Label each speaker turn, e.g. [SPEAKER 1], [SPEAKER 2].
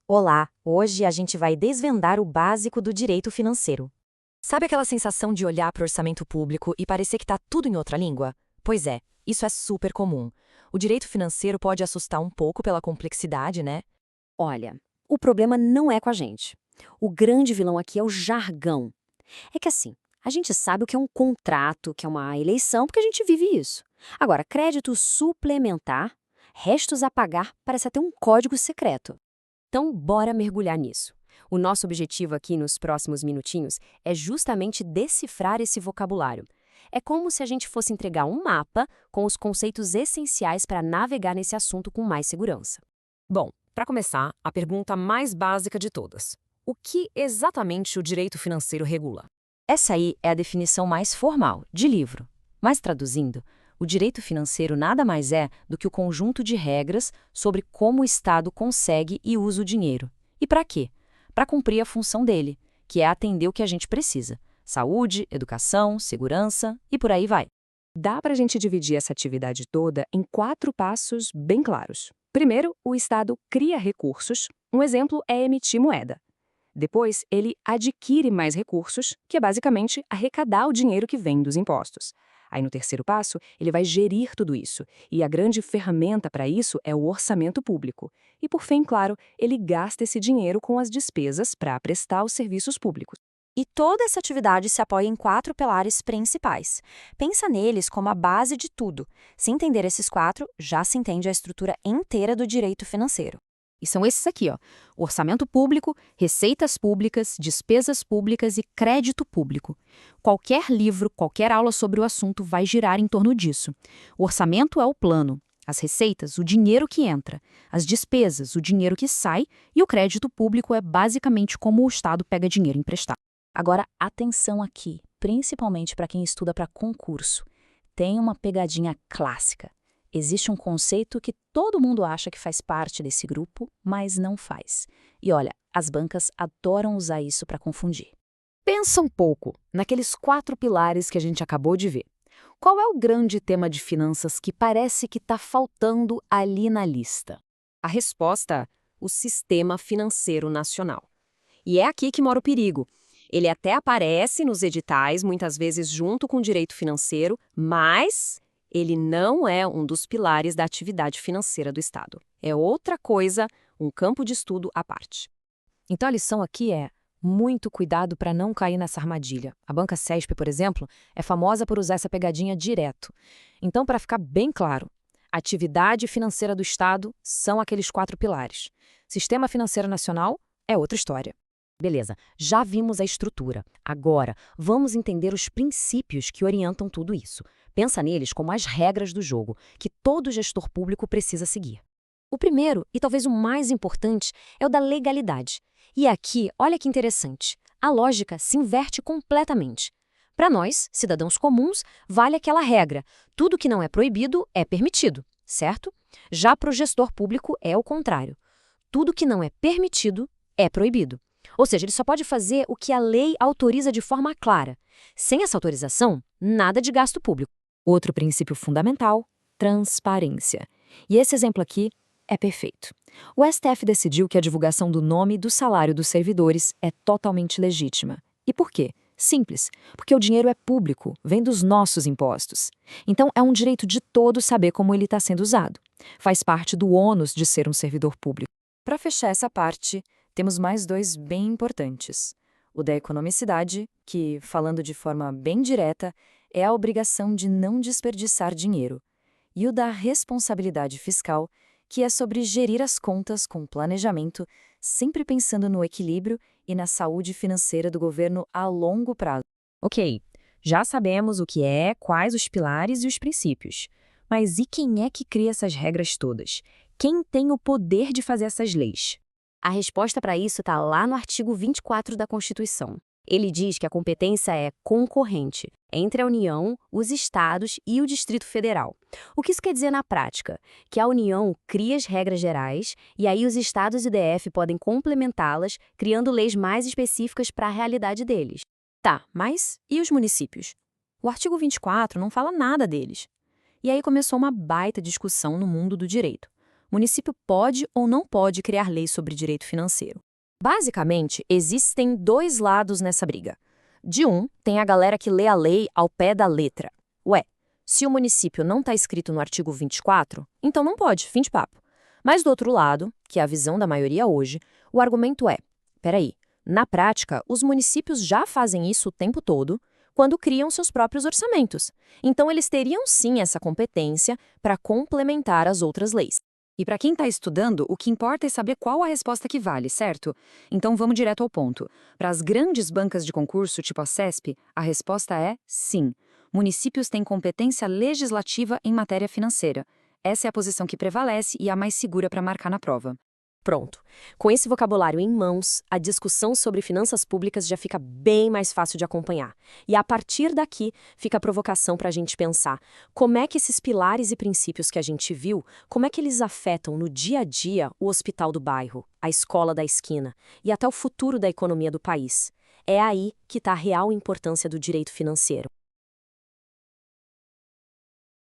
[SPEAKER 1] Olá, hoje a gente vai desvendar o básico do direito financeiro. Sabe aquela sensação de olhar para o orçamento público e parecer que está tudo em outra língua? Pois é, isso é super comum. O direito financeiro pode assustar um pouco pela complexidade, né?
[SPEAKER 2] Olha, o problema não é com a gente. O grande vilão aqui é o jargão. É que assim, a gente sabe o que é um contrato, o que é uma eleição, porque a gente vive isso. Agora, crédito suplementar, restos a pagar, parece até um código secreto. Então, bora mergulhar nisso. O nosso objetivo aqui nos próximos minutinhos é justamente decifrar esse vocabulário. É como se a gente fosse entregar um mapa com os conceitos essenciais para navegar nesse assunto com mais segurança. Bom, para começar, a pergunta mais básica de todas. O que exatamente o direito financeiro regula?
[SPEAKER 1] Essa aí é a definição mais formal, de livro. Mas traduzindo, o direito financeiro nada mais é do que o conjunto de regras sobre como o Estado consegue e usa o dinheiro. E para quê? Para cumprir a função dele, que é atender o que a gente precisa: saúde, educação, segurança e por aí vai.
[SPEAKER 2] Dá para a gente dividir essa atividade toda em 4 passos bem claros. Primeiro, o Estado cria recursos. Um exemplo é emitir moeda. Depois, ele adquire mais recursos, que é basicamente arrecadar o dinheiro que vem dos impostos. Aí, no terceiro passo, ele vai gerir tudo isso. E a grande ferramenta para isso é o orçamento público. E, por fim, claro, ele gasta esse dinheiro com as despesas para prestar os serviços públicos.
[SPEAKER 1] E toda essa atividade se apoia em 4 pilares principais. Pensa neles como a base de tudo. Se entender esses 4, já se entende a estrutura inteira do direito financeiro.
[SPEAKER 2] E são esses aqui, ó: orçamento público, receitas públicas, despesas públicas e crédito público. Qualquer livro, qualquer aula sobre o assunto vai girar em torno disso. O orçamento é o plano, as receitas, o dinheiro que entra, as despesas, o dinheiro que sai, e o crédito público é basicamente como o Estado pega dinheiro emprestado.
[SPEAKER 1] Agora, atenção aqui, principalmente para quem estuda para concurso. Tem uma pegadinha clássica. Existe um conceito que todo mundo acha que faz parte desse grupo, mas não faz. E olha, as bancas adoram usar isso para confundir.
[SPEAKER 2] Pensa um pouco naqueles 4 pilares que a gente acabou de ver. Qual é o grande tema de finanças que parece que está faltando ali na lista? A resposta: o Sistema Financeiro Nacional. E é aqui que mora o perigo. Ele até aparece nos editais, muitas vezes junto com o direito financeiro, mas ele não é um dos pilares da atividade financeira do Estado. É outra coisa, um campo de estudo à parte. Então a lição aqui é: muito cuidado para não cair nessa armadilha. A banca CESP, por exemplo, é famosa por usar essa pegadinha direto. Então, para ficar bem claro, a atividade financeira do Estado são aqueles 4 pilares. Sistema Financeiro Nacional é outra história. Beleza, já vimos a estrutura. Agora, vamos entender os princípios que orientam tudo isso. Pensa neles como as regras do jogo, que todo gestor público precisa seguir. O primeiro, e talvez o mais importante, é o da legalidade. E aqui, olha que interessante, a lógica se inverte completamente. Para nós, cidadãos comuns, vale aquela regra: tudo que não é proibido é permitido, certo? Já para o gestor público é o contrário. Tudo que não é permitido é proibido. Ou seja, ele só pode fazer o que a lei autoriza de forma clara. Sem essa autorização, nada de gasto público. Outro princípio fundamental: transparência. E esse exemplo aqui é perfeito. O STF decidiu que a divulgação do nome e do salário dos servidores é totalmente legítima. E por quê? Simples, porque o dinheiro é público, vem dos nossos impostos. Então, é um direito de todos saber como ele está sendo usado. Faz parte do ônus de ser um servidor público. Para fechar essa parte, temos mais 2 bem importantes. O da economicidade, que, falando de forma bem direta, é a obrigação de não desperdiçar dinheiro. E o da responsabilidade fiscal, que é sobre gerir as contas com planejamento, sempre pensando no equilíbrio e na saúde financeira do governo a longo prazo. Ok, já sabemos o que é, quais os pilares e os princípios. Mas e quem é que cria essas regras todas? Quem tem o poder de fazer essas leis? A resposta para isso está lá no artigo 24 da Constituição. Ele diz que a competência é concorrente entre a União, os Estados e o Distrito Federal. O que isso quer dizer na prática? Que a União cria as regras gerais e aí os Estados e o DF podem complementá-las, criando leis mais específicas para a realidade deles. Tá, mas e os municípios? O artigo 24 não fala nada deles. E aí começou uma baita discussão no mundo do direito. município pode ou não pode criar leis sobre direito financeiro?
[SPEAKER 1] Basicamente, existem dois lados nessa briga. De um, tem a galera que lê a lei ao pé da letra. Ué, se o município não está escrito no artigo 24, então não pode, fim de papo. Mas do outro lado, que é a visão da maioria hoje, o argumento é: peraí, na prática, os municípios já fazem isso o tempo todo quando criam seus próprios orçamentos. Então eles teriam sim essa competência para complementar as outras leis.
[SPEAKER 2] E para quem está estudando, o que importa é saber qual a resposta que vale, certo? Então vamos direto ao ponto. Para as grandes bancas de concurso, tipo a CESP, a resposta é sim. Municípios têm competência legislativa em matéria financeira. Essa é a posição que prevalece e a mais segura para marcar na prova.
[SPEAKER 1] Pronto. Com esse vocabulário em mãos, a discussão sobre finanças públicas já fica bem mais fácil de acompanhar. E a partir daqui, fica a provocação para a gente pensar como é que esses pilares e princípios que a gente viu, como é que eles afetam no dia a dia o hospital do bairro, a escola da esquina e até o futuro da economia do país. É aí que está a real importância do direito financeiro.